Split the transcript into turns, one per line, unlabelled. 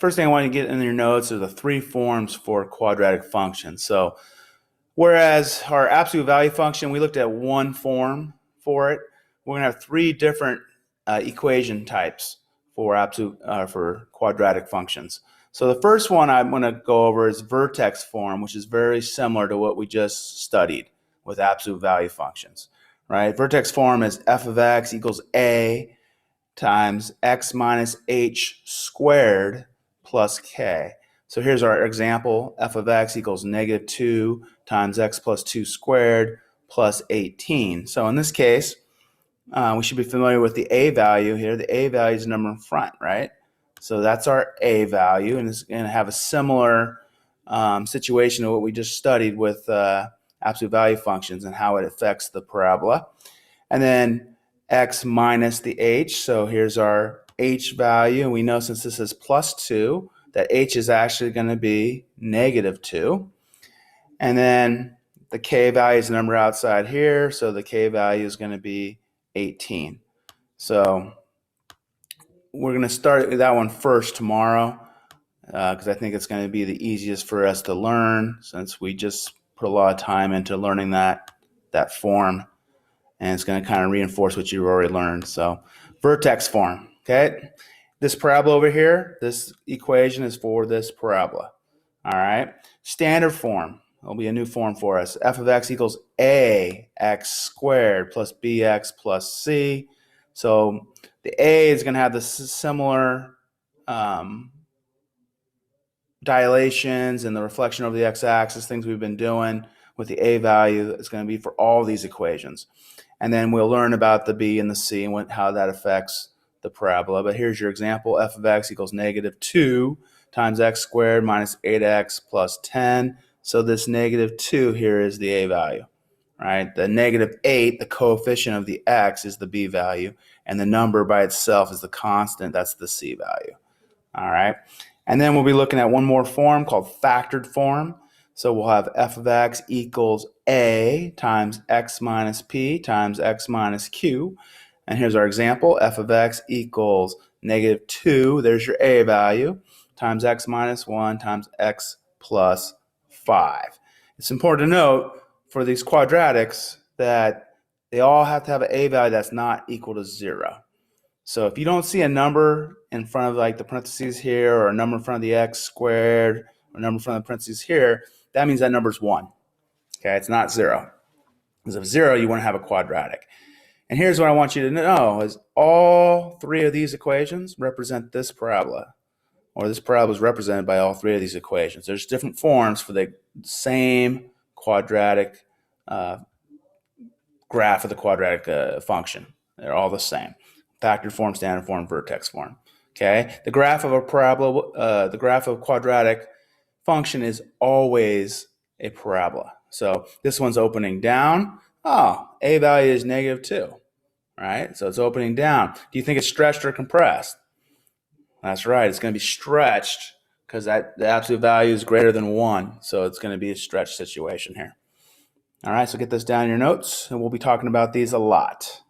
first thing I want you to get in your notes are the three forms for quadratic functions. So whereas our absolute value function, we looked at one form for it, we're going to have three different equation types for for quadratic functions. So the first one I'm going to go over is vertex form, which is very similar to what we just studied with absolute value functions, right? Vertex form is f of x equals a times x minus h squared plus k. So here's our example. F of x equals negative 2 times x plus 2 squared plus 18. So in this case, we should be familiar with the a value here. The a value is the number in front, right? So that's our a value, and it's going to have a similar situation to what we just studied with absolute value functions and how it affects the parabola. And then x minus the h, so here's our h value, and we know since this is plus 2, that h is actually going to be negative 2. And then the k value is the number outside here, so the k value is going to be 18. So we're going to start that one first tomorrow because I think it's going to be the easiest for us to learn since we just put a lot of time into learning that form, and it's going to kind of reinforce what you've already learned. So vertex form, okay? This parabola over here, this equation is for this parabola, all right? Standard form. It'll be a new form for us. F of x equals a x squared plus bx plus c. So the a is going to have the similar dilations and the reflection over the x-axis, things we've been doing with the a value. It's going to be for all these equations. And then we'll learn about the b and the c and how that affects the parabola. But here's your example. F of x equals negative 2 times x squared minus 8x plus 10. So this negative 2 here is the a value, right? The negative 8, the coefficient of the x, is the b value, and the number by itself is the constant. That's the c value, all right? And then we'll be looking at one more form called factored form. So we'll have f of x equals a times x minus p times x minus q. And here's our example. F of x equals negative 2, there's your a value, times x minus 1 times x plus 5. It's important to note for these quadratics that they all have to have an a value that's not equal to 0. So if you don't see a number in front of like the parentheses here, or a number in front of the x squared, or a number in front of the parentheses here, that means that number is 1. Okay, it's not 0. Because if 0, you want to have a quadratic. And here's what I want you to know is all three of these equations represent this parabola, or this parabola is represented by all three of these equations. There's different forms for the same quadratic graph of the quadratic function. They're all the same. Factored form, standard form, vertex form. Okay, the graph of a parabola, the graph of a quadratic function is always a parabola. So this one's opening down. Oh, a value is negative 2, right? So it's opening down. Do you think it's stretched or compressed? That's right. It's going to be stretched because the absolute value is greater than 1. So it's going to be a stretched situation here. All right, so get this down in your notes, and we'll be talking about these a lot.